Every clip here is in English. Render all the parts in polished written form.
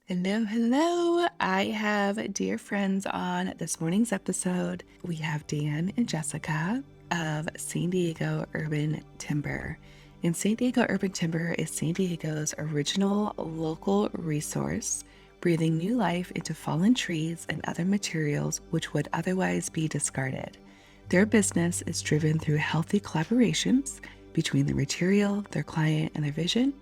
Hello, hello. I have dear friends on this morning's episode. We have Dan and Jessica of San Diego Urban Timber. And San Diego Urban Timber is San Diego's original local resource, breathing new life into fallen trees and other materials which would otherwise be discarded. Their business is driven through healthy collaborations between the material, their client, and their vision.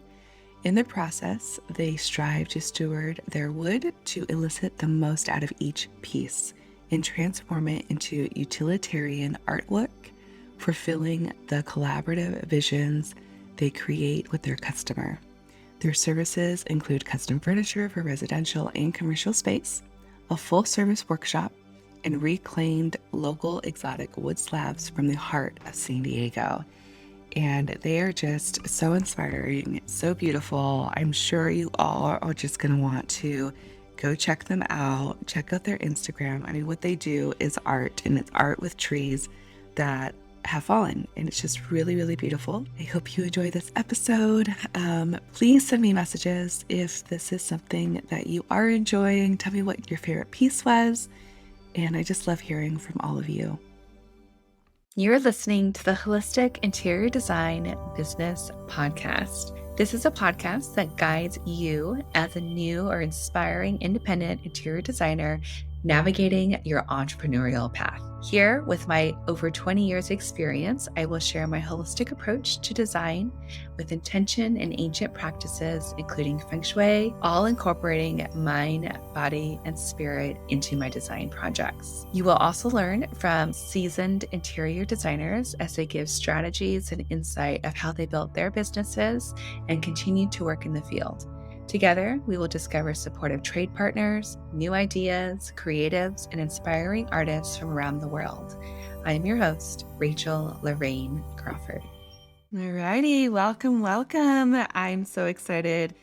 In the process, they strive to steward their wood to elicit the most out of each piece and transform it into utilitarian artwork, fulfilling the collaborative visions they create with their customer. Their services include custom furniture for residential and commercial space, a full-service workshop, and reclaimed local exotic wood slabs from the heart of San Diego. And they are just so inspiring, so beautiful. I'm sure you all are just going to want to go check them out, check out their Instagram. I mean, what they do is art, and it's art with trees that have fallen, and it's just really, really beautiful. I hope you enjoy this episode. Please send me messages if this is something that you are enjoying. Tell me what your favorite piece was, and I just love hearing from all of you. You're listening to the Holistic Interior Design Business Podcast. This is a podcast that guides you as a new or inspiring independent interior designer navigating your entrepreneurial path. Here, with my over 20 years experience, I will share my holistic approach to design with intention and ancient practices, including feng shui, all incorporating mind, body, and spirit into my design projects. You will also learn from seasoned interior designers as they give strategies and insight of how they built their businesses and continue to work in the field. Together, we will discover supportive trade partners, new ideas, creatives, and inspiring artists from around the world. I'm your host, Rachel Lorraine Crawford. Alrighty, welcome, welcome. I'm so excited.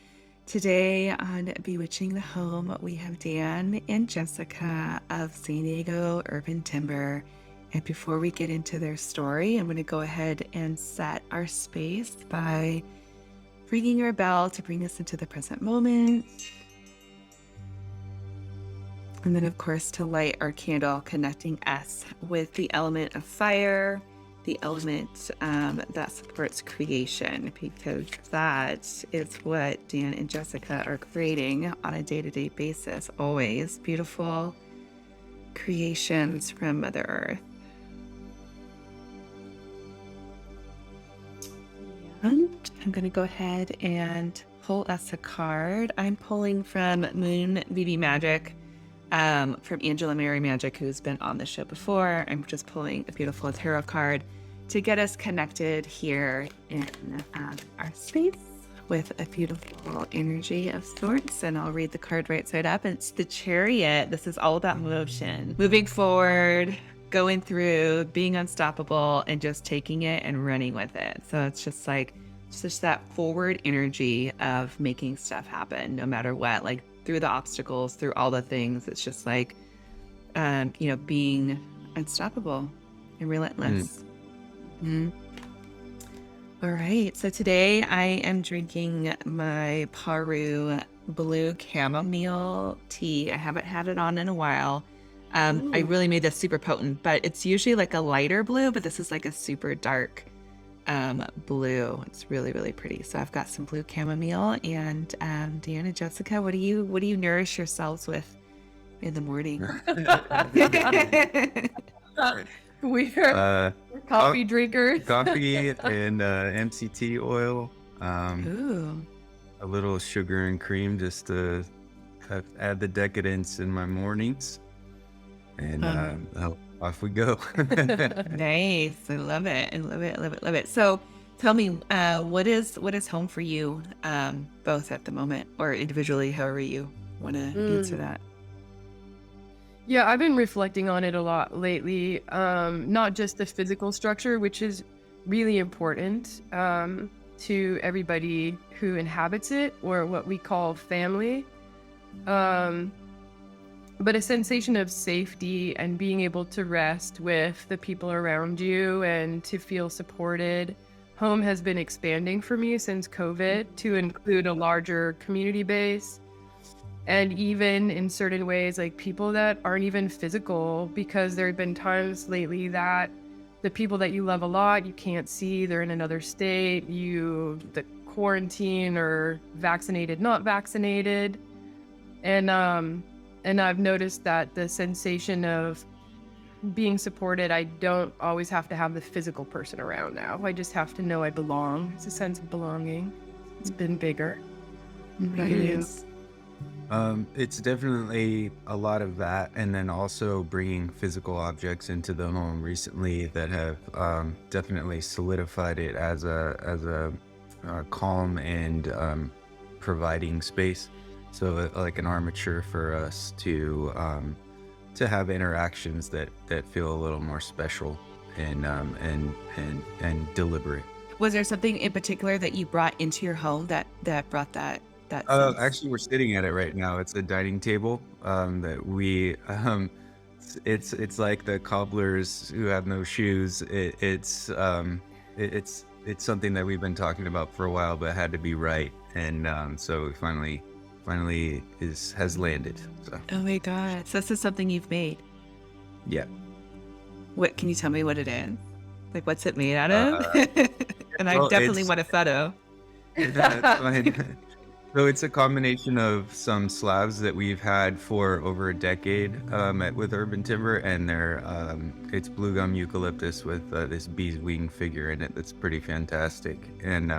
Today on Bewitching the Home, we have Dan and Jessica of San Diego Urban Timber. And before we get into their story, I'm going to go ahead and set our space by ringing our bell to bring us into the present moment. And then, of course, to light our candle, connecting us with the element of fire, the element that supports creation, because that is what Dan and Jessica are creating on a day-to-day basis. Always beautiful creations from Mother Earth. And I'm going to go ahead and pull us a card. I'm pulling from Moon BB Magic, from Angela Mary Magic, who's been on the show before. I'm just pulling a beautiful tarot card to get us connected here in our space with a beautiful energy of sorts. And I'll read the card right side up. It's the Chariot. This is all about motion, moving forward, going through, being unstoppable, and just taking it and running with it. So it's just that forward energy of making stuff happen no matter what, like through the obstacles, through all the things. It's just like, being unstoppable and relentless. All right. So today I am drinking my Paru blue chamomile tea. I haven't had it on in a while. I really made this super potent, but it's usually like a lighter blue, but this is like a super dark blue. It's really, really pretty. So I've got some blue chamomile, and Dan and Jessica, what do you nourish yourselves with in the morning? We're Coffee drinkers. coffee and MCT oil, Ooh. a little sugar and cream just to add the decadence in my mornings. And off we go. Nice. I love it. I love it. Love it. Love it. So tell me, what is home for you, both at the moment or individually, however you want to answer that? Yeah, I've been reflecting on it a lot lately. Not just the physical structure, which is really important to everybody who inhabits it, or what we call family. But a sensation of safety and being able to rest with the people around you and to feel supported. Home has been expanding for me since COVID to include a larger community base. And even in certain ways, like people that aren't even physical, because there have been times lately that the people that you love a lot, you can't see, they're in another state, the quarantine or vaccinated, not vaccinated. And I've noticed that the sensation of being supported, I don't always have to have the physical person around now. I just have to know I belong. It's a sense of belonging. It's been bigger. Nice. It's definitely a lot of that, and then also bringing physical objects into the home recently that have definitely solidified it as a calm and providing space. So like an armature for us to have interactions that feel a little more special and deliberate. Was there something in particular that you brought into your home that brought that sense? Actually, we're sitting at it right now. It's a dining table that we. It's like the cobblers who have no shoes. It's something that we've been talking about for a while, but had to be right, and so we finally has landed. So Oh my God. So this is something you've made. yeah. What can you tell me what it is? Like what's it made out of? And I well, definitely it's- want a photo. That's fine. So it's a combination of some slabs that we've had for over a decade with Urban Timber, and it's blue gum eucalyptus with this bee's wing figure in it that's pretty fantastic. And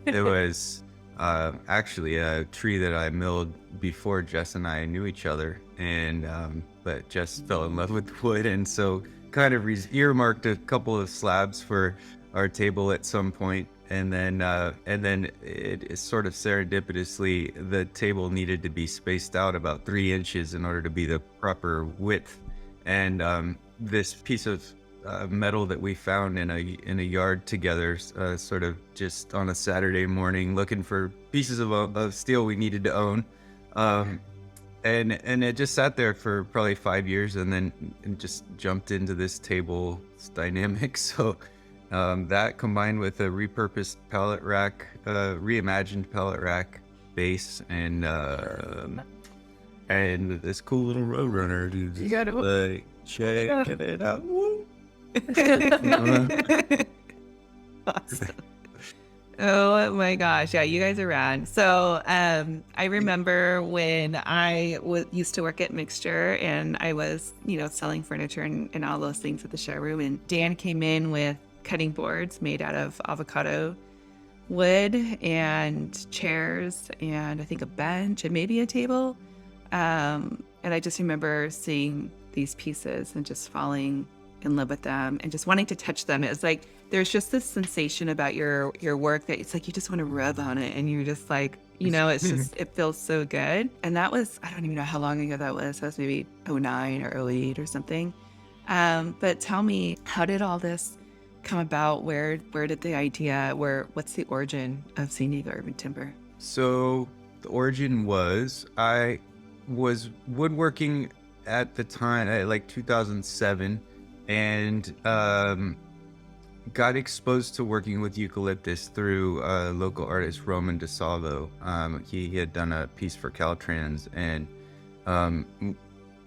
it was actually a tree that I milled before Jess and I knew each other, and but Jess fell in love with the wood, and so kind of earmarked a couple of slabs for our table at some point. And then it sort of serendipitously, the table needed to be spaced out about 3 inches in order to be the proper width. And this piece of metal that we found in a yard together, sort of just on a Saturday morning, looking for pieces of steel we needed to own, and it just sat there for probably 5 years, and then it just jumped into this table. It's dynamic, so. That combined with a repurposed pallet rack, reimagined pallet rack base, and this cool little Roadrunner, dude. You gotta- like checking it out. Woo. Awesome. Oh my gosh. Yeah, you guys are rad. So I remember when I used to work at Mixture, and I was, selling furniture and all those things at the showroom, and Dan came in with cutting boards made out of avocado wood and chairs and I think a bench and maybe a table. And I just remember seeing these pieces and just falling in love with them and just wanting to touch them. It's like there's just this sensation about your work that it's like you just want to rub on it, and you're just like, it's just it feels so good. And that was, I don't even know how long ago that was. That was maybe 2009 or 2008 or something. But tell me, how did all this come about? Where did the idea, what's the origin of San Diego Urban Timber? So the origin was, I was woodworking at the time, like 2007, and got exposed to working with eucalyptus through local artist Roman DeSalvo. He had done a piece for Caltrans, and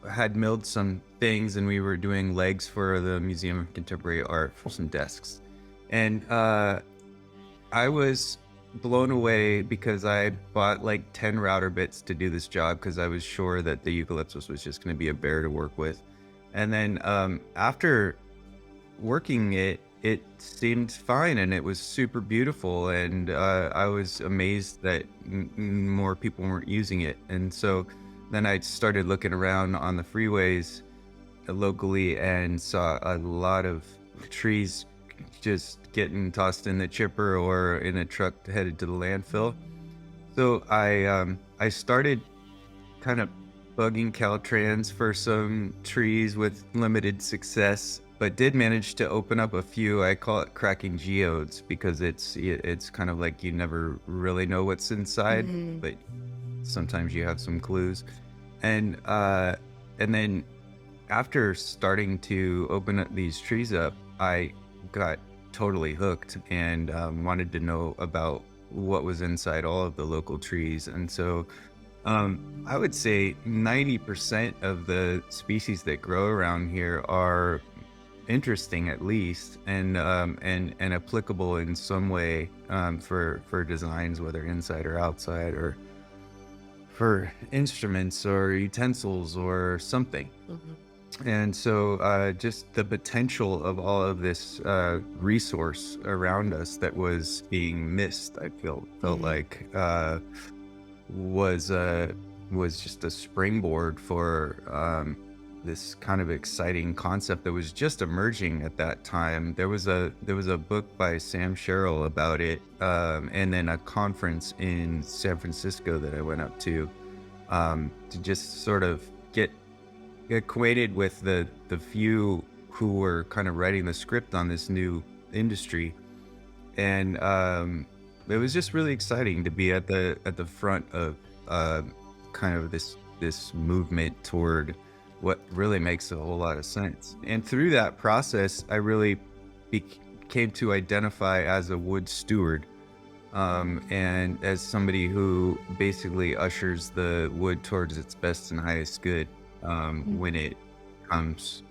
had milled some things, and we were doing legs for the Museum of Contemporary Art for some desks. And I was blown away because I bought like 10 router bits to do this job because I was sure that the eucalyptus was just going to be a bear to work with. And then after working it seemed fine, and it was super beautiful, and I was amazed that more people weren't using it. And so then I started looking around on the freeways locally and saw a lot of trees just getting tossed in the chipper or in a truck headed to the landfill. So I started kind of bugging Caltrans for some trees with limited success, but did manage to open up a few. I call it cracking geodes because it's kind of like you never really know what's inside, but sometimes you have some clues. And then after starting to open up these trees up, I got totally hooked and wanted to know about what was inside all of the local trees. And so I would say 90% of the species that grow around here are interesting, at least, and applicable in some way, for designs, whether inside or outside, or for instruments or utensils or something. Mhm. And so, just the potential of all of this resource around us that was being missed, I felt Mhm. like, was was just a springboard for this kind of exciting concept that was just emerging at that time. There was a book by Sam Sherrill about it, and then a conference in San Francisco that I went up to just sort of get acquainted with the few who were kind of writing the script on this new industry. And it was just really exciting to be at the front of uh, kind of this movement toward what really makes a whole lot of sense. And through that process, I really came to identify as a wood steward, and as somebody who basically ushers the wood towards its best and highest good, when it comes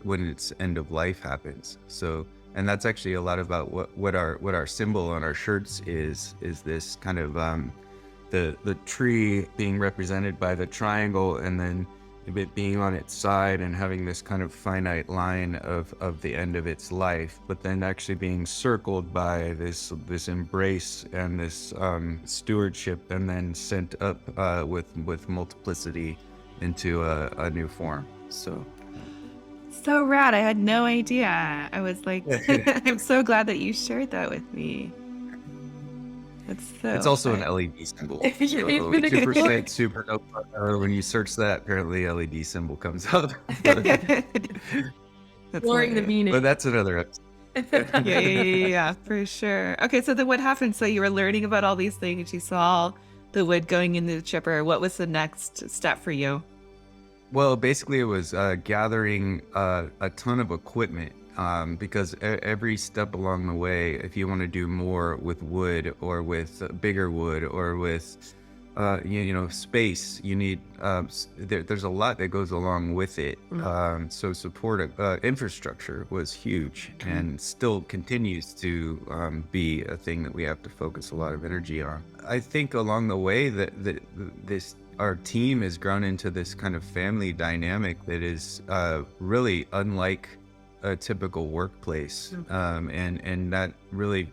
when its end of life happens. So, and that's actually a lot about what our symbol on our shirts is this kind of the tree being represented by the triangle, and then it being on its side and having this kind of finite line of the end of its life, but then actually being circled by this embrace and this stewardship, and then sent up with multiplicity into a new form. So So rad. I had no idea. I was like, I'm so glad that you shared that with me. That's it's so also an fun. LED symbol. It's So been a good 2% look. supernova, or when you search that, apparently LED symbol comes up. but, That's Exploring the hilarious. but meaning. that's another episode. Yeah, for sure. Okay, so then what happened? So you were learning about all these things. You saw the wood going into the chipper. What was the next step for you? Well, basically, it was gathering a ton of equipment, because every step along the way, if you want to do more with wood, or with bigger wood, or with space, you need there's a lot that goes along with it. Mhm. So support infrastructure was huge, and still continues to be a thing that we have to focus a lot of energy on. I think along the way that this our team has grown into this kind of family dynamic that is really unlike a typical workplace, and that really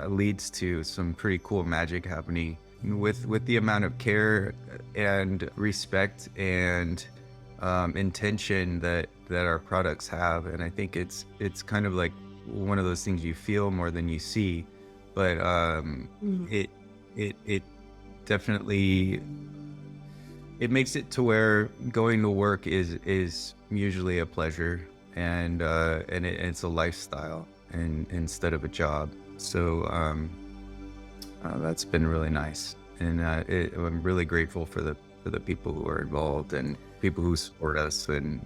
leads to some pretty cool magic happening with the amount of care and respect and intention that our products have. And I think it's kind of like one of those things you feel more than you see, but Mhm. it definitely, it makes it to where going to work is usually a pleasure, and it's a lifestyle, and instead of a job. So that's been really nice, and I'm really grateful for the people who are involved, and people who support us, and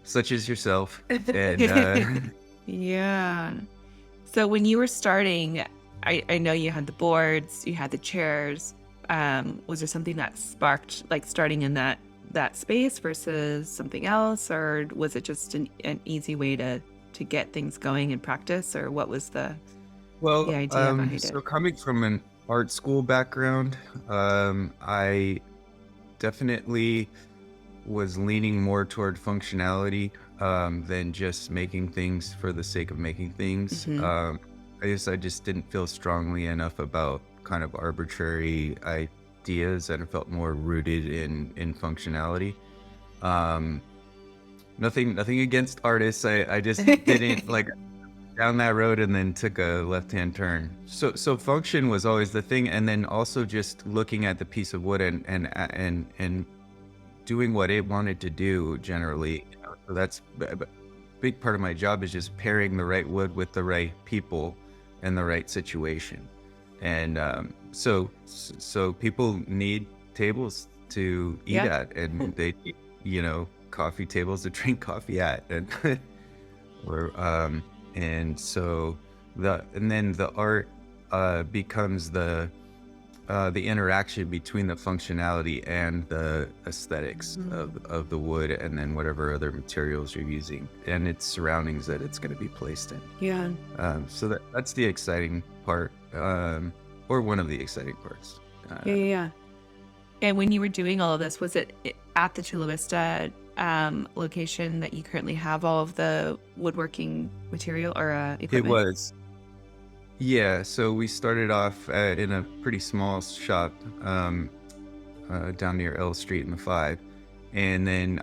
such as yourself. And Yeah. So when you were starting, I know you had the boards, you had the chairs. Was there something that sparked like starting in that space versus something else, or was it just an easy way to get things going in practice, or what was the well, idea behind it? so coming from an art school background, I definitely was leaning more toward functionality, than just making things for the sake of making things. Hmm. I just didn't feel strongly enough about kind of arbitrary ideas, and it felt more rooted in functionality. Um, nothing against artists. I just didn't like down that road, and then took a left-hand turn. So function was always the thing, and then also just looking at the piece of wood, and doing what it wanted to do generally. So that's a big part of my job, is just pairing the right wood with the right people and the right situation. And so people need tables to eat Yeah. at, and they need, coffee tables to drink coffee at, and or and so and then the art becomes the interaction between the functionality and the aesthetics of the wood, and then whatever other materials you're using and its surroundings that it's going to be placed in. Yeah. So that's the exciting part, or one of the exciting parts. Yeah. And when you were doing all of this, was it at the Chula Vista location that you currently have all of the woodworking material or It equipment? was. Yeah, so we started off in a pretty small shop down near L Street in the 5. And then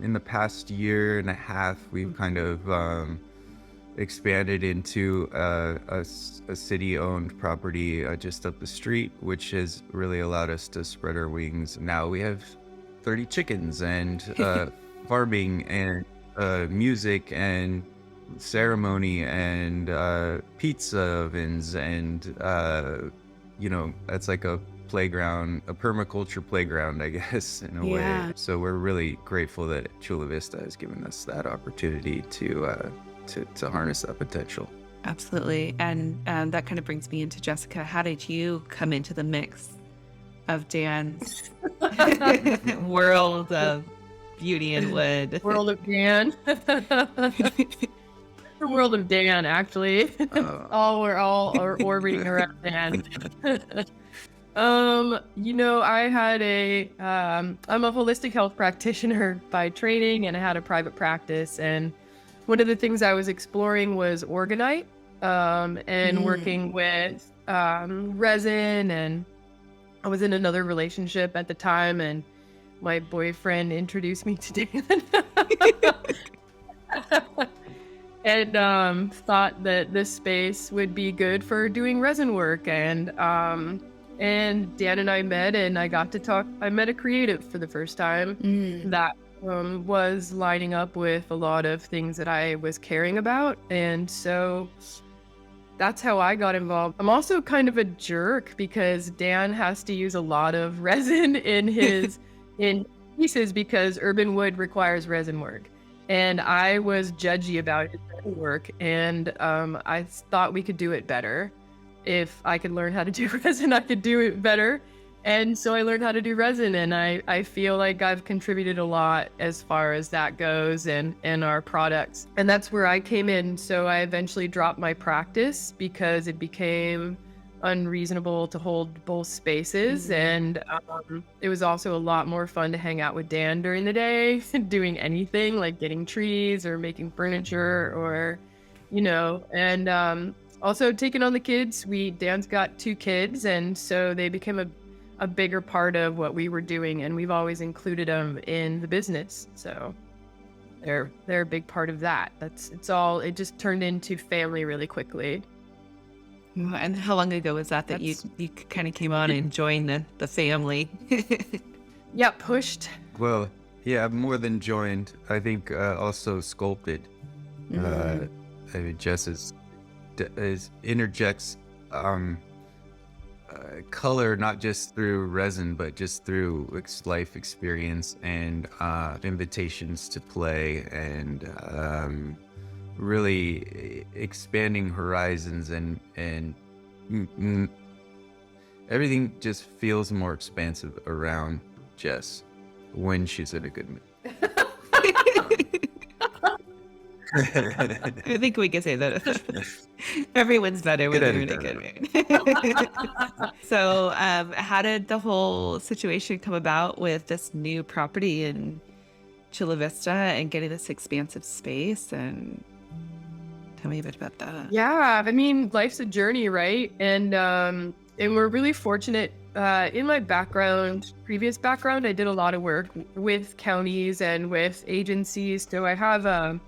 in the past year and a half, we've kind of expanded into a city-owned property just up the street, which has really allowed us to spread our wings. Now we have 30 chickens and farming and music and ceremony and pizza ovens and it's like a playground, a permaculture playground, I guess, in a way. So we're really grateful that Chula Vista has given us that opportunity to harness that potential. Absolutely. And that kind of brings me into Jessica. How did you come into the mix of Dan's world of beauty and wood? World of Dan. The world of Dan, actually. We're all orbiting around Dan. I had I'm a holistic health practitioner by training, and I had a private practice. And one of the things I was exploring was orgonite, and working with resin. And I was in another relationship at the time, and my boyfriend introduced me to Dan. And thought that this space would be good for doing resin work. And Dan and I met, and I got to talk. I met a creative for the first time that was lining up with a lot of things that I was caring about. And so that's how I got involved. I'm also kind of a jerk because Dan has to use a lot of resin in his in pieces because urban wood requires resin work. And I was judgy about his resin work, and I thought we could do it better. If I could learn how to do resin, I could do it better. And so I learned how to do resin, and I feel like I've contributed a lot as far as that goes and our products. And that's where I came in. So I eventually dropped my practice because it became unreasonable to hold both spaces. And it was also a lot more fun to hang out with Dan during the day, doing anything like getting trees or making furniture or, and also taking on the kids. Dan's got 2 kids, and so they became a bigger part of what we were doing, and we've always included them in the business. So they're a big part of that. It just turned into family really quickly. And how long ago was that you kind of came on and joined the family? Yeah, pushed. Well, yeah, more than joined. I think also sculpted. I mean, Jess interjects color not just through resin, but just through life experience and invitations to play and really expanding horizons and everything just feels more expansive around Jess when she's in a good mood. I think we can say that everyone's better when they're in a good mood. So how did the whole situation come about with this new property in Chula Vista and getting this expansive space? And tell me a bit about that. Yeah, I mean, life's a journey, right? And we're really fortunate. In my previous background, I did a lot of work with counties and with agencies, so I have a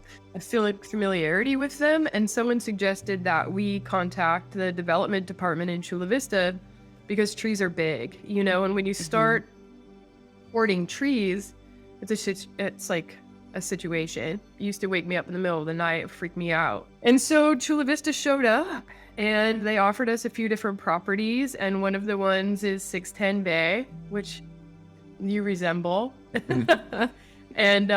familiarity with them. And someone suggested that we contact the development department in Chula Vista because trees are big, and when you start hoarding trees, it's like a situation. It used to wake me up in the middle of the night, freak me out. And so Chula Vista showed up, and they offered us a few different properties, and one of the ones is 610 Bay, which you resemble. And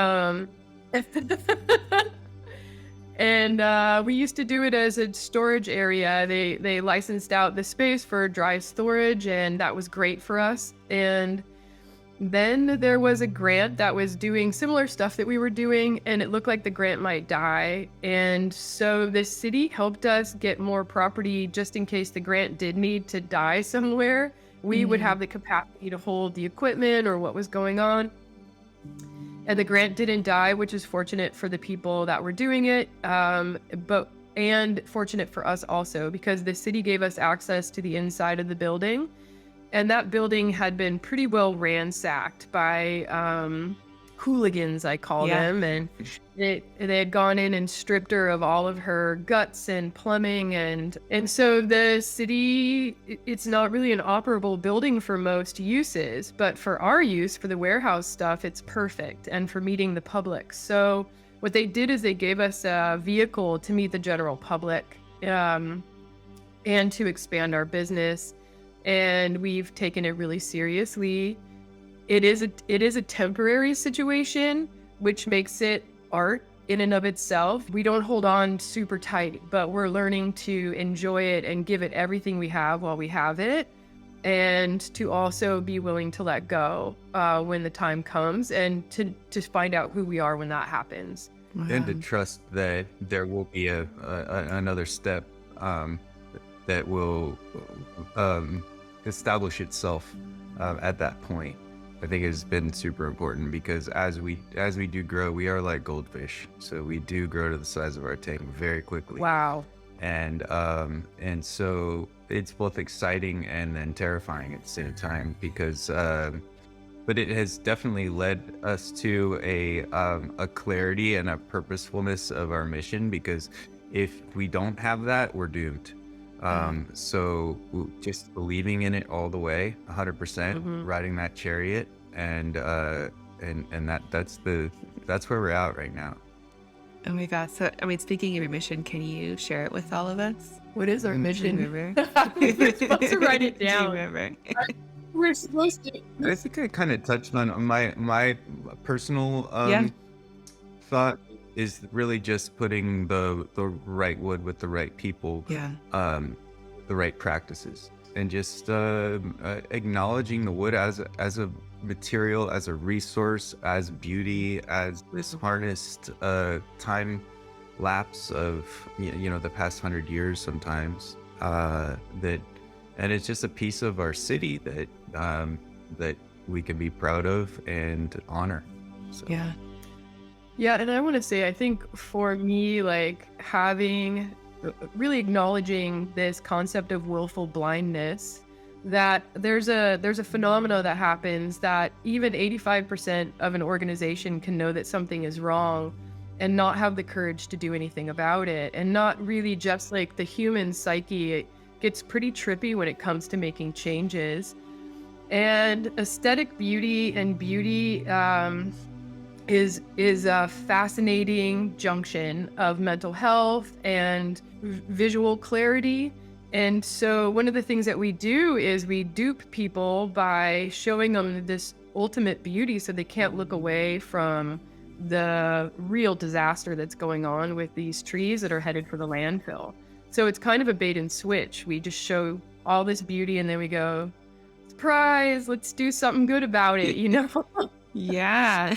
And we used to do it as a storage area. They licensed out the space for dry storage, and that was great for us. And then there was a grant that was doing similar stuff that we were doing, and it looked like the grant might die. And so the city helped us get more property just in case the grant did need to die somewhere. We would have the capacity to hold the equipment or what was going on. And the grant didn't die, which is fortunate for the people that were doing it, and fortunate for us also, because the city gave us access to the inside of the building. And that building had been pretty well ransacked by hooligans, I call them. And they had gone in and stripped her of all of her guts and plumbing. And so the city, it's not really an operable building for most uses. But for our use, for the warehouse stuff, it's perfect. And for meeting the public. So what they did is they gave us a vehicle to meet the general public and to expand our business. And we've taken it really seriously. It is a temporary situation, which makes it art in and of itself. We don't hold on super tight, but we're learning to enjoy it and give it everything we have while we have it, and to also be willing to let go when the time comes, and to find out who we are when that happens. And to trust that there will be another step that will establish itself at that point. I think has been super important, because as we do grow, we are like goldfish, so we do grow to the size of our tank very quickly. Wow. And so it's both exciting and then terrifying at the same time, because but it has definitely led us to a clarity and a purposefulness of our mission, because if we don't have that, we're doomed. So just believing in it all the way, 100%, riding that chariot, and that's where we're at right now. Oh my gosh. So, I mean, speaking of your mission, can you share it with all of us? What is our mission? Do you remember? We're supposed to write it down. Do you remember? We're supposed to. I think I kind of touched on my personal thought is really just putting the right wood with the right people, the right practices, and just acknowledging the wood as a material, as a resource, as beauty, as this harnessed time lapse of the past 100 years sometimes, and it's just a piece of our city that we can be proud of and honor. So. Yeah, and I want to say, I think for me, like really acknowledging this concept of willful blindness, that there's a phenomena that happens that even 85% of an organization can know that something is wrong and not have the courage to do anything about it, and not really just like the human psyche. It gets pretty trippy when it comes to making changes. And aesthetic beauty and beauty is a fascinating junction of mental health and visual clarity. And so one of the things that we do is we dupe people by showing them this ultimate beauty so they can't look away from the real disaster that's going on with these trees that are headed for the landfill. So it's kind of a bait and switch. We just show all this beauty and then we go, surprise, let's do something good about it, Yeah.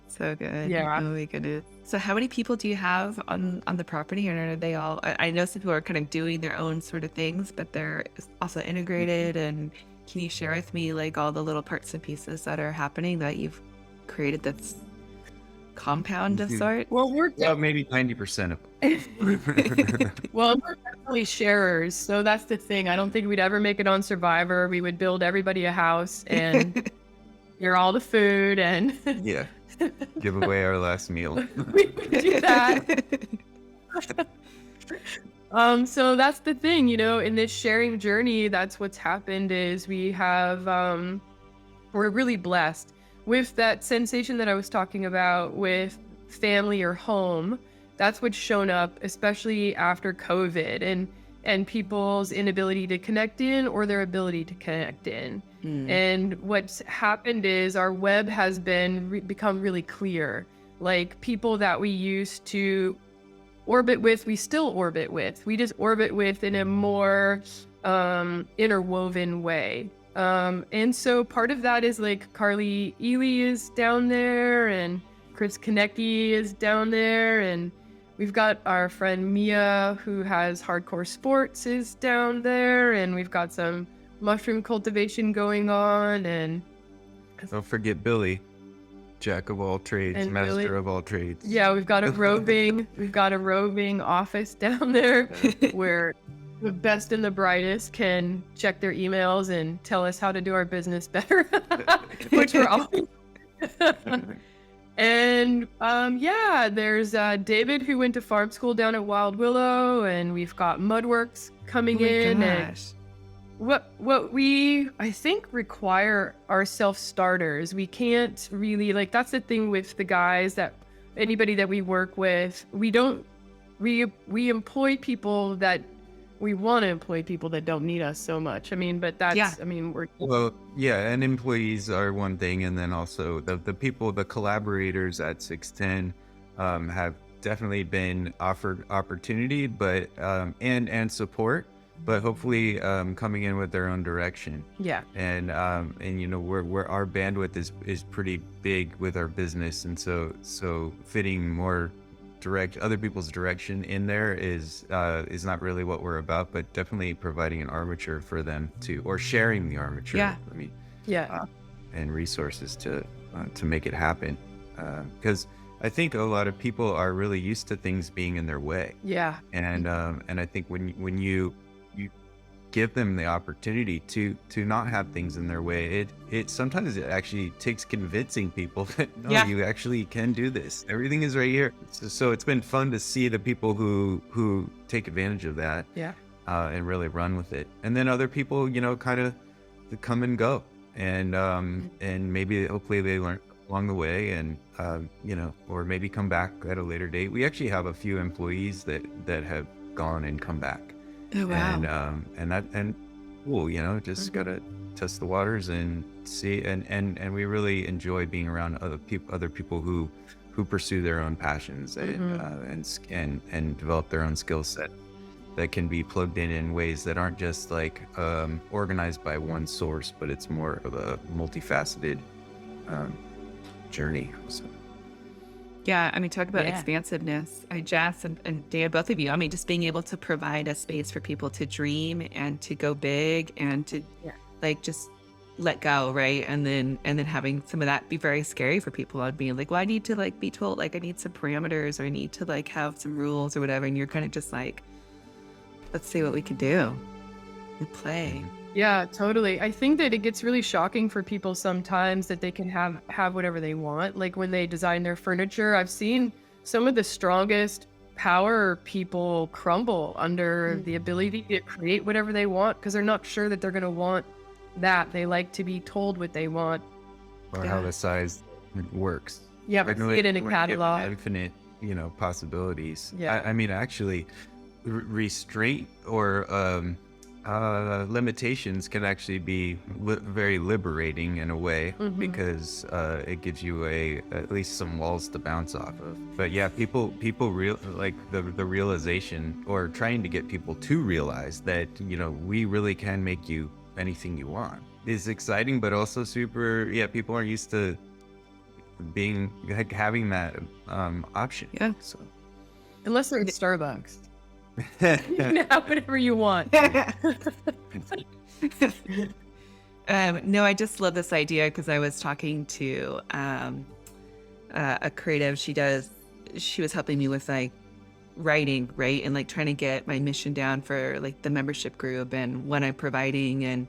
So good. Yeah. Oh my goodness. So how many people do you have on the property, and are they all, I know some people are kind of doing their own sort of things, but they're also integrated, and can you share with me like all the little parts and pieces that are happening that you've created this compound of sort? Well, maybe 90% of them. Well, we're definitely sharers, so that's the thing. I don't think we'd ever make it on Survivor. We would build everybody a house and share all the food and give away our last meal. We would do that. So that's the thing, in this sharing journey, that's what's happened is we have, we're really blessed with that sensation that I was talking about with family or home. That's what's shown up, especially after COVID and people's inability to connect in or their ability to connect in. And what's happened is our web has become really clear. Like people that we used to orbit with, we still orbit with. We just orbit with in a more interwoven way. And so part of that is like Carly Ely is down there, and Chris Konecki is down there, and we've got our friend Mia, who has Hardcore Sports, is down there, and we've got some mushroom cultivation going on, and Don't forget Billy, jack of all trades, And master Billy- of all trades. yeah, we've got a roving office down there where the best and the brightest can check their emails and tell us how to do our business better, which we're always. And yeah, there's David, who went to farm school down at Wild Willow, and we've got Mudworks coming in, and what we, I think, require are self-starters. We can't really, like, that's the thing with the guys, that anybody that we work with, we employ people that we want to employ, people that don't need us so much. I mean, but that's, Yeah. I mean, we're, Well, yeah, and employees are one thing, and then also the people, the collaborators at 610 have definitely been offered opportunity, but and support, but hopefully coming in with their own direction. yeah. And you know, we're our bandwidth is pretty big with our business, and so fitting more direct other people's direction in there is not really what we're about, but definitely providing an armature for them to, or sharing the armature. Yeah. I mean, Yeah. and resources to make it happen, because I think a lot of people are really used to things being in their way, Yeah. and I think when you give them the opportunity to not have things in their way, it sometimes it actually takes convincing people that no, Yeah. you actually can do this. Everything is right here. So it's been fun to see the people who take advantage of that, Yeah. and really run with it. And then other people, you know, kind of come and go, and maybe hopefully they learn along the way, and you know, or maybe come back at a later date. We actually have a few employees that have gone and come back. Oh, wow. And cool, you know, just gotta test the waters and see, and we really enjoy being around other people who pursue their own passions, and develop their own skill set that can be plugged in ways that aren't just like organized by one source, but it's more of a multifaceted journey. So. Yeah, I mean, talk about Yeah. expansiveness. Jess and Dan, both of you, I mean, just being able to provide a space for people to dream and to go big and to Yeah. like just let go, right? And then having some of that be very scary for people, on being like, well, I need to like be told, like I need some parameters, or I need to like have some rules or whatever. And you're kind of just like, let's see what we can do and play. Yeah, totally. I think that it gets really shocking for people sometimes that they can have whatever they want. Like when they design their furniture, I've seen some of the strongest power people crumble under the ability to create whatever they want, because they're not sure that they're going to want that. They like to be told what they want. Or how the size works. Yeah, but see it in a catalog. Infinite, you know, possibilities. Yeah. I mean, actually, restraint or limitations can actually be very liberating in a way, because it gives you at least some walls to bounce off of. But yeah, people like the realization, or trying to get people to realize that, you know, we really can make you anything you want, is exciting, but also super. Yeah, people aren't used to being like having that option. Yeah. So. Unless they're at Starbucks. You can have whatever you want. No, I just love this idea, because I was talking to a creative. She was helping me with like writing, right? And like trying to get my mission down for like the membership group and what I'm providing, and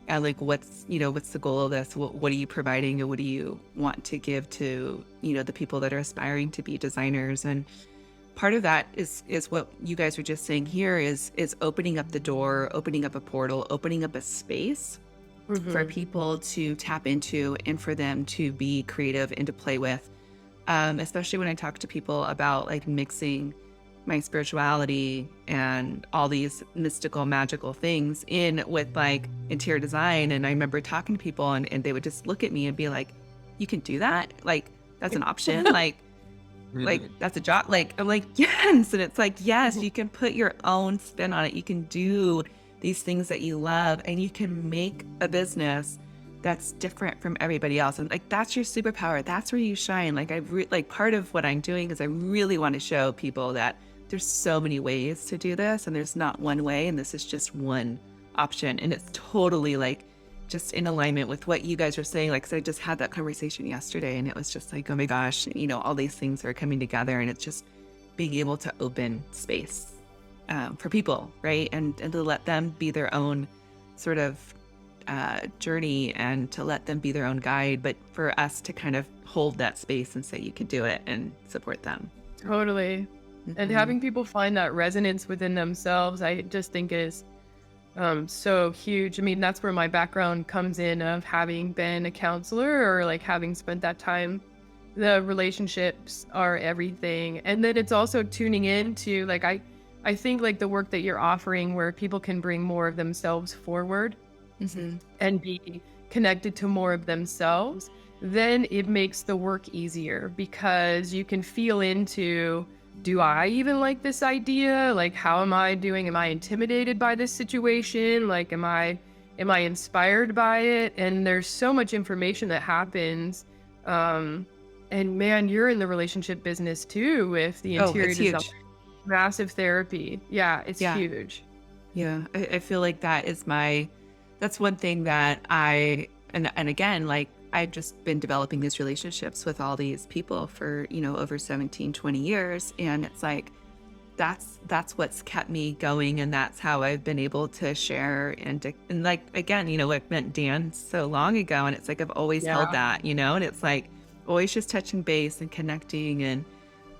like what's the goal of this? What are you providing, and what do you want to give to, you know, the people that are aspiring to be designers? And part of that is what you guys were just saying here, is opening up the door, opening up a portal, opening up a space for people to tap into, and for them to be creative and to play with. Especially when I talk to people about like mixing my spirituality and all these mystical, magical things in with like interior design. And I remember talking to people, and they would just look at me and be like, you can do that? Like, that's an option? Like, like, that's a job. Like, I'm like, yes. And it's like, yes, you can put your own spin on it. You can do these things that you love, and you can make a business that's different from everybody else. And like, that's your superpower. That's where you shine. Like, like part of what I'm doing is I really want to show people that there's so many ways to do this, and there's not one way, and this is just one option. And it's totally like just in alignment with what you guys are saying. Like, 'cause I just had that conversation yesterday, and it was just like, oh my gosh, all these things are coming together, and it's just being able to open space for people, right? And to let them be their own sort of journey, and to let them be their own guide, but for us to kind of hold that space and say, you can do it, and support them. Totally. And having people find that resonance within themselves, I just think is so huge. I mean, that's where my background comes in, of having been a counselor, or like having spent that time. The relationships are everything. And then it's also tuning into, like, I think like the work that you're offering, where people can bring more of themselves forward and be connected to more of themselves, then it makes the work easier, because you can feel into, do I even like this idea? Like, how am I doing? Am I intimidated by this situation? Like, am I inspired by it? And there's so much information that happens. And man, you're in the relationship business too, with the interior design. Huge. Massive therapy. Yeah, it's huge. Yeah. I feel like that's one thing that and again, like, I've just been developing these relationships with all these people for, over 17, 20 years. And it's like, that's what's kept me going. And that's how I've been able to share and like, again, what met Dan so long ago. And it's like, I've always held that, and it's like always just touching base and connecting,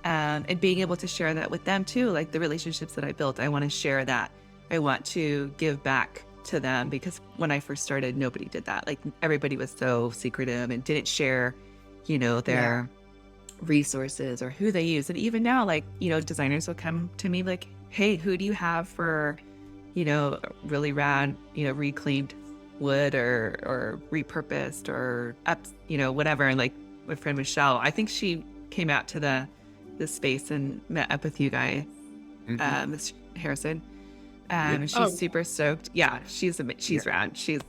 and being able to share that with them too. Like, the relationships that I built, I want to share that. I want to give back to them, because when I first started, nobody did that. Like, everybody was so secretive and didn't share, their resources or who they use. And even now, like, designers will come to me like, hey, who do you have for, really rad, reclaimed wood or repurposed or up, whatever. And like my friend Michelle, I think she came out to the space and met up with you guys, Miss Harrison. She's super stoked. Yeah, she's rad. She's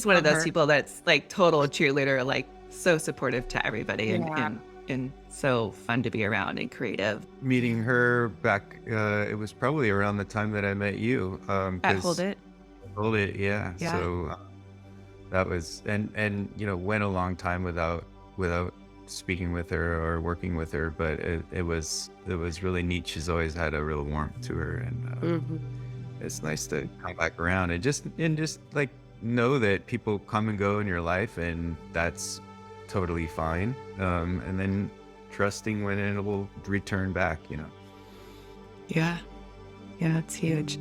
one of those people that's like total cheerleader, like so supportive to everybody, and so fun to be around and creative. Meeting her back, it was probably around the time that I met you. At Hold It. Hold It, yeah. So that was, and went a long time without speaking with her or working with her, but it was really neat. She's always had a real warmth to her, and it's nice to come back around and just like know that people come and go in your life, and that's totally fine. And then trusting when it will return back, Yeah, it's huge.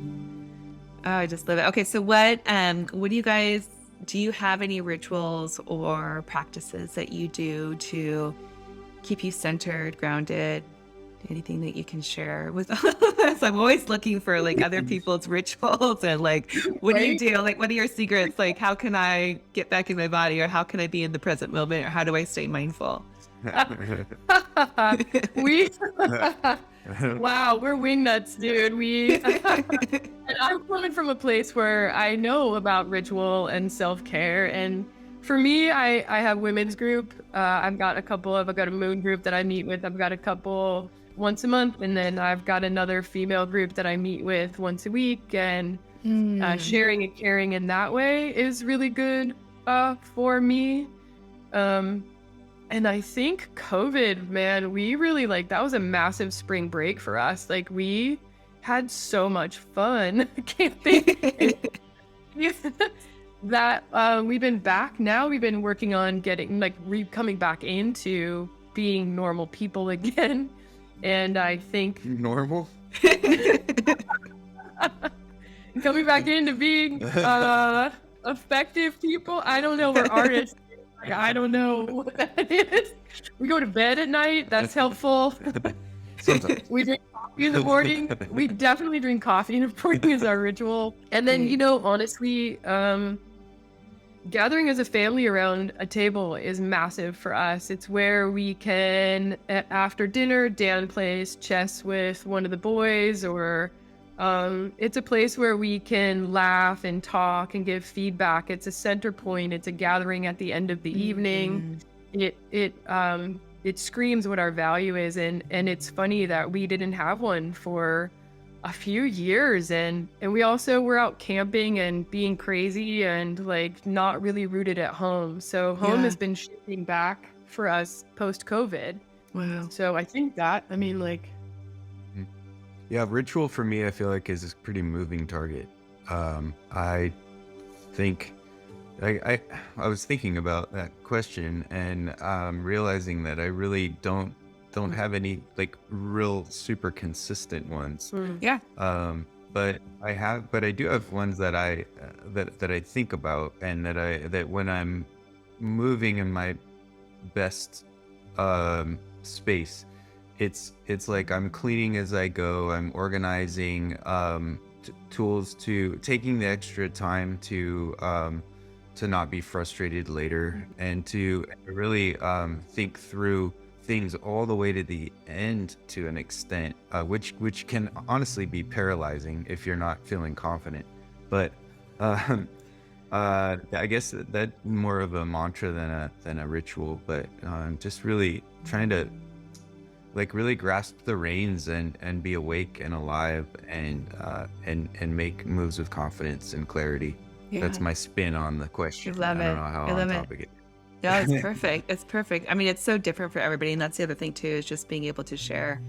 Oh, I just love it. Okay, so what do you guys? Do you have any rituals or practices that you do to keep you centered, grounded? Anything that you can share with us? I'm always looking for like other people's rituals, and like, what do you do? Like, what are your secrets? Like, how can I get back in my body, or how can I be in the present moment, or how do I stay mindful? Wow, we're wingnuts, dude. And I'm coming from a place where I know about ritual and self-care, and for me, I have women's group. I've got a moon group that I meet with. I've got a couple once a month, and then I've got another female group that I meet with once a week, and sharing and caring in that way is really good for me. And I think COVID, man, we really that was a massive spring break for us. Like, we had so much fun camping. That we've been back now. We've been working on getting coming back into being normal people again. And I think normal coming back into being effective people. I don't know. We're artists. I don't know what that is. We go to bed at night. That's helpful. Sometimes. We drink coffee in the morning. We definitely drink coffee in the morning as our ritual. And then, honestly, gathering as a family around a table is massive for us. It's where we can, after dinner, Dan plays chess with one of the boys, or it's a place where we can laugh and talk and give feedback. It's a center point. It's a gathering at the end of the evening. It screams what our value is, and it's funny that we didn't have one for a few years, and we also were out camping and being crazy and like not really rooted at home. So home has been shifting back for us post COVID. Wow. So I think that, I mean, like, Yeah, ritual for me, I feel like is a pretty moving target. I think I was thinking about that question and realizing that I really don't have any like real super consistent ones. Yeah. But I do have ones that I that I think about, and that when I'm moving in my best space, it's like I'm cleaning as I go. I'm organizing tools, to taking the extra time to not be frustrated later, and to really think through things all the way to the end to an extent, which can honestly be paralyzing if you're not feeling confident. But I guess that more of a mantra than a ritual. But just really trying to like really grasp the reins and be awake and alive, and make moves with confidence and clarity. Yeah. That's my spin on the question. I love I don't it. know how I on love it. topic it. Yeah, it's perfect. It's perfect. I mean, it's so different for everybody. And that's the other thing too, is just being able to share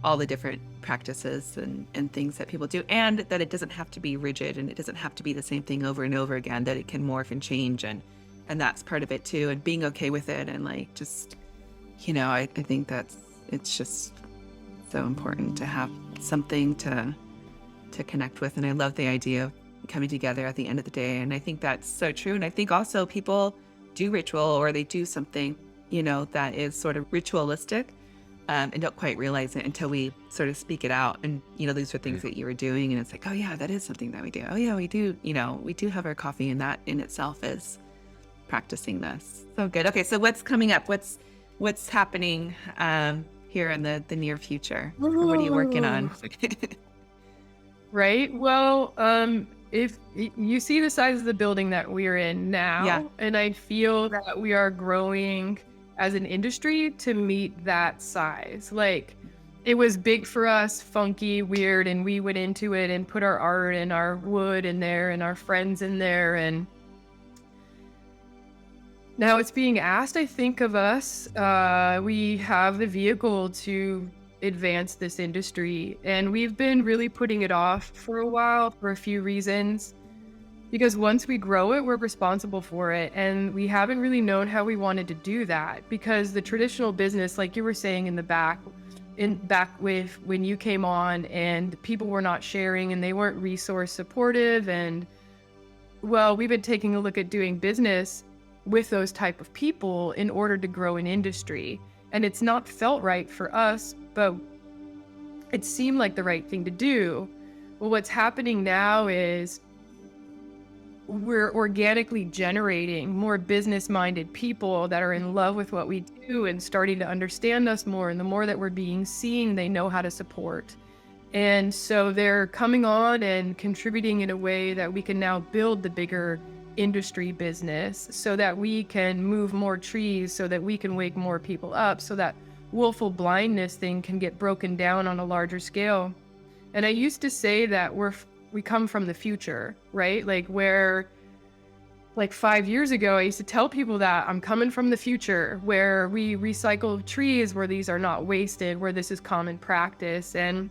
all the different practices and things that people do, and that it doesn't have to be rigid, and it doesn't have to be the same thing over and over again, that it can morph and change. And that's part of it too. And being okay with it, and like, just, I think it's just so important to have something to connect with. And I love the idea of coming together at the end of the day. And I think that's so true. And I think also people do ritual, or they do something, that is sort of ritualistic, and don't quite realize it until we sort of speak it out. And, these are things that you were doing, and it's like, oh yeah, that is something that we do. Oh yeah, we do, we do have our coffee, and that in itself is practicing this. So good. Okay. So what's coming up? What's happening here in the near future? What are you working on? right. Well, if you see the size of the building that we're in now, and I feel that we are growing as an industry to meet that size. Like, it was big for us, funky, weird, and we went into it and put our art and our wood in there and our friends in there, and now it's being asked, I think, of us. We have the vehicle to advance this industry, and we've been really putting it off for a while for a few reasons, because once we grow it, we're responsible for it, and we haven't really known how we wanted to do that, because the traditional business, like you were saying in the back with when you came on, and people were not sharing and they weren't resource supportive, and well, we've been taking a look at doing business with those type of people in order to grow an industry, and it's not felt right for us, but it seemed like the right thing to do. Well, what's happening now is we're organically generating more business-minded people that are in love with what we do and starting to understand us more. And the more that we're being seen, they know how to support. And so they're coming on and contributing in a way that we can now build the bigger industry business, so that we can move more trees, so that we can wake more people up, so that willful blindness thing can get broken down on a larger scale. And I used to say that we come from the future, right? Like, 5 years ago, I used to tell people that I'm coming from the future, where we recycle trees, where these are not wasted, where this is common practice. And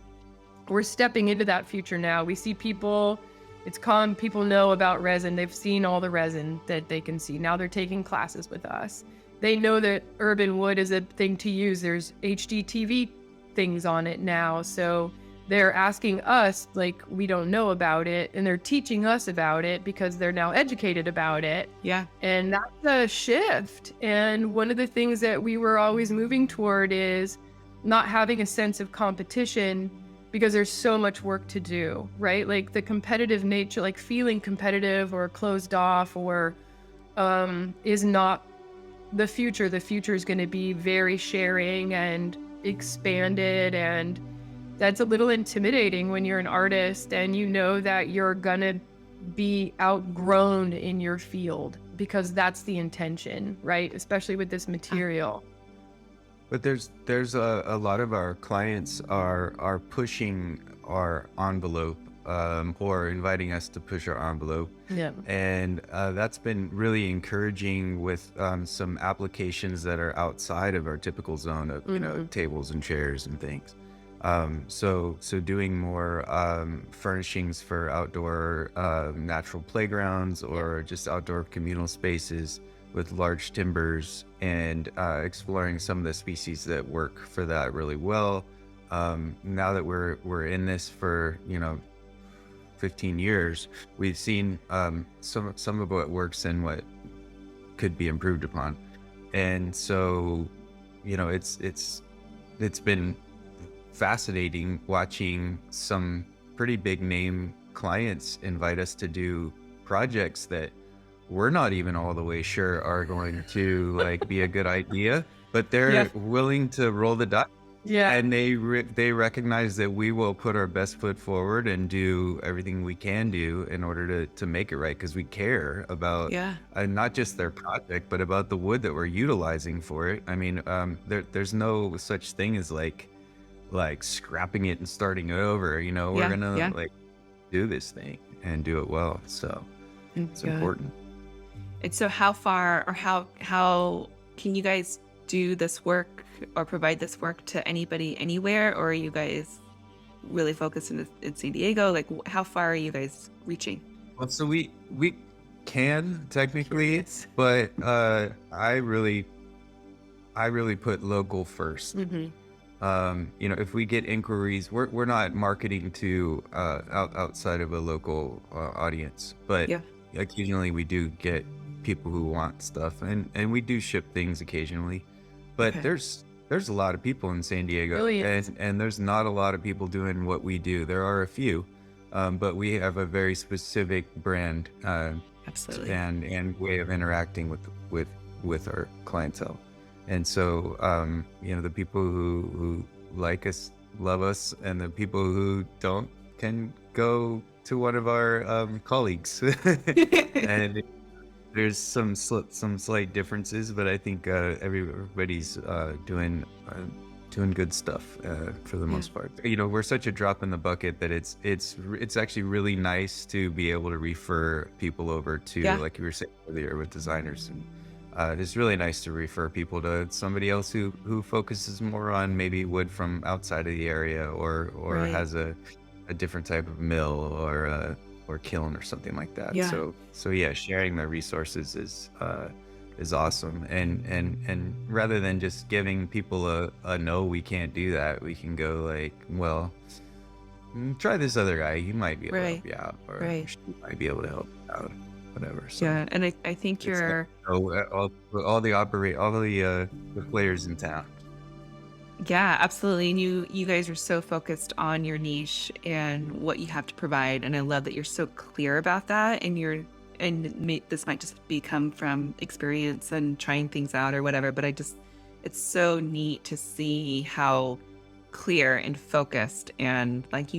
we're stepping into that future now. We see people know about resin. They've seen all the resin that they can see. Now they're taking classes with us. They know that urban wood is a thing to use. There's HDTV things on it now. So they're asking us, like, we don't know about it, and they're teaching us about it because they're now educated about it. Yeah. And that's a shift. And one of the things that we were always moving toward is not having a sense of competition, because there's so much work to do, right? Like, the competitive nature, like feeling competitive or closed off or is not the future. The future is going to be very sharing and expanded, and that's a little intimidating when you're an artist and you know that you're going to be outgrown in your field, because that's the intention, right? Especially with this material. But there's a lot of our clients are pushing our envelope, or inviting us to push our envelope. Yeah. And that's been really encouraging with some applications that are outside of our typical zone of, tables and chairs and things. So doing more furnishings for outdoor natural playgrounds, or just outdoor communal spaces with large timbers, and exploring some of the species that work for that really well. Now that we're in this for 15 years, we've seen some of what works and what could be improved upon. And so it's been fascinating watching some pretty big name clients invite us to do projects that we're not even all the way sure are going to be a good idea, but they're willing to roll the dice. Yeah. And they recognize that we will put our best foot forward and do everything we can do in order to make it right, because we care about not just their project, but about the wood that we're utilizing for it. I mean, there's no such thing as like scrapping it and starting it over. We're gonna do this thing and do it well. So it's important. And so how far, or how can you guys do this work or provide this work to anybody anywhere, or are you guys really focused in San Diego? Like, how far are you guys reaching? Well, so we can technically, but I really put local first. If we get inquiries, we're not marketing to outside of a local audience, but occasionally we do get people who want stuff, and we do ship things occasionally. But there's a lot of people in San Diego, Really? and there's not a lot of people doing what we do. There are a few, but we have a very specific brand Absolutely. and way of interacting with our clientele. And so the people who like us love us, and the people who don't can go to one of our colleagues. And there's some slight differences, but I think everybody's doing good stuff for the most part. We're such a drop in the bucket that it's actually really nice to be able to refer people over to, like you were saying earlier, with designers, and it's really nice to refer people to somebody else who focuses more on maybe wood from outside of the area, or has a different type of mill or kiln or something like that. So sharing the resources is awesome, and rather than just giving people a no, we can't do that, we can go well, try this other guy, he might be able to help you out, or she might be able to help you out, whatever. So And I think you're all the players in town. Yeah, absolutely. And you guys are so focused on your niche and what you have to provide. And I love that you're so clear about that. And this might just come from experience and trying things out or whatever. But it's so neat to see how clear and focused and what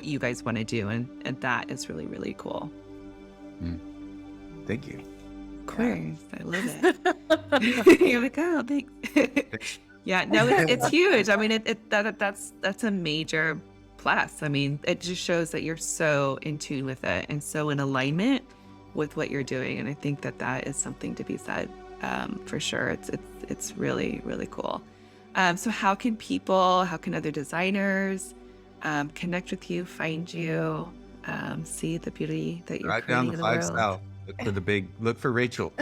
you guys want to do. And that is really, really cool. Thank you. Of course, I love it. You're like, oh, thanks. Yeah, no, it's huge. I mean, that's a major plus. I mean, it just shows that you're so in tune with it and so in alignment with what you're doing. And I think that is something to be said, for sure. It's really, really cool. So how can other designers connect with you, find you, see the beauty that you're right creating down in the the 5 world? South. Look for Rachel.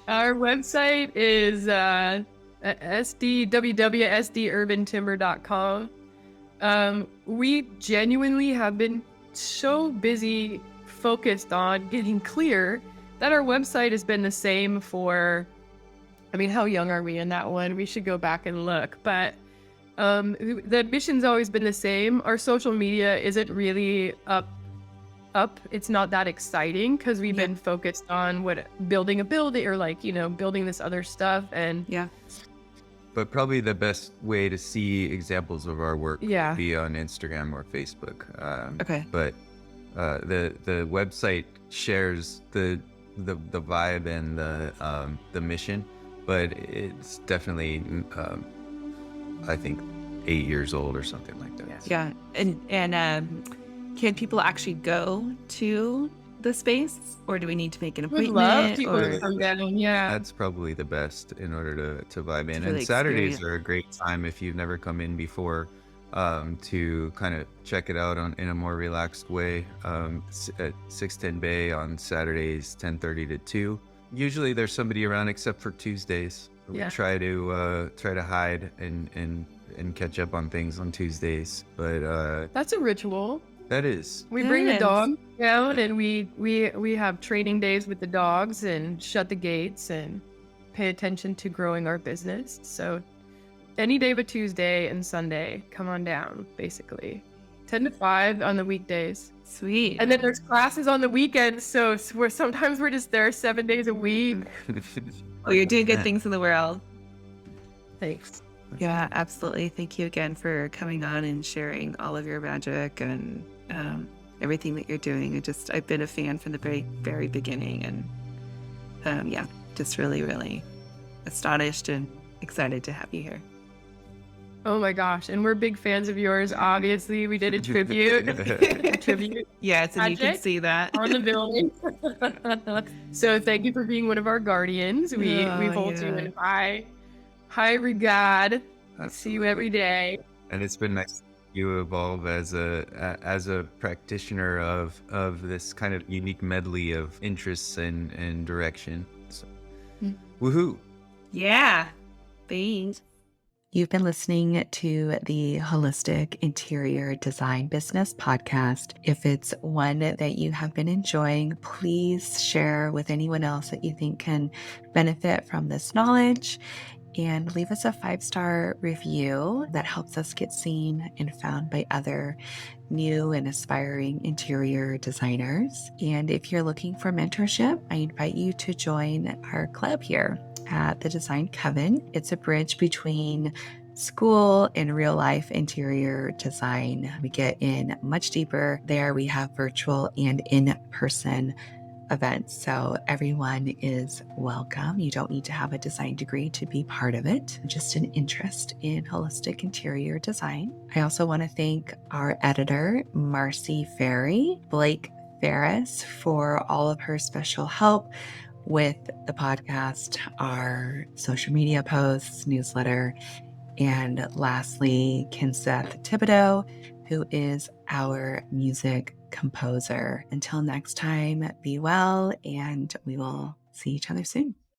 Our website is www.sdurbantimber.com. We genuinely have been so busy focused on getting clear that our website has been the same for, how young are we in that one? We should go back and look. But the mission's always been the same. Our social media isn't really up up. It's not that exciting because we've been focused on building a building or like, building this other stuff. And Yeah. But probably the best way to see examples of our work Yeah. would be on Instagram or Facebook. Okay. But the website shares the vibe and the mission, but it's definitely I think 8 years old or something like that. Yeah. And can people actually go to the space, or do we need to make an We'd appointment? love people or to come down. Yeah. That's probably the best in order to vibe in. really And Saturdays experience. are a great time if you've never come in before, to kind of check it out in a more relaxed way. At 610 Bay on Saturdays, 10:30 to 2. Usually there's somebody around except for Tuesdays. We Yeah. try to hide and catch up on things on Tuesdays. But That's a ritual. that is. We bring the Yes. dog down and we have training days with the dogs and shut the gates and pay attention to growing our business. So any day but Tuesday and Sunday, come on down, basically. 10 to 5 on the weekdays. Sweet. And then there's classes on the weekends, so sometimes we're just there 7 days a week. Oh, you're doing good things in the world. Thanks. Yeah, absolutely. Thank you again for coming on and sharing all of your magic and everything that you're doing. I've been a fan from the very, very beginning, and just really, really astonished and excited to have you here. Oh my gosh, and we're big fans of yours. Obviously, we did a tribute. Yes, and you can Magic see that. on the building. So thank you for being one of our guardians. We Oh, hold you yeah. in high regard. See you every day. And it's been nice to see you evolve as a practitioner of this kind of unique medley of interests and direction. So, woohoo! Yeah. Thanks. You've been listening to the Holistic Interior Design Business podcast. If it's one that you have been enjoying, please share with anyone else that you think can benefit from this knowledge, and leave us a 5-star review. That helps us get seen and found by other new and aspiring interior designers. And if you're looking for mentorship, I invite you to join our club here at the Design Coven. It's a bridge between school and real life interior design. We get in much deeper there. We have virtual and in-person events, so everyone is welcome. You don't need to have a design degree to be part of it, just an interest in holistic interior design. I also want to thank our editor, Marcy Ferry, Blake Ferris, for all of her special help with the podcast, our social media posts, newsletter, and lastly, Kinseth Thibodeau, who is our music composer. Until next time, be well, and we will see each other soon.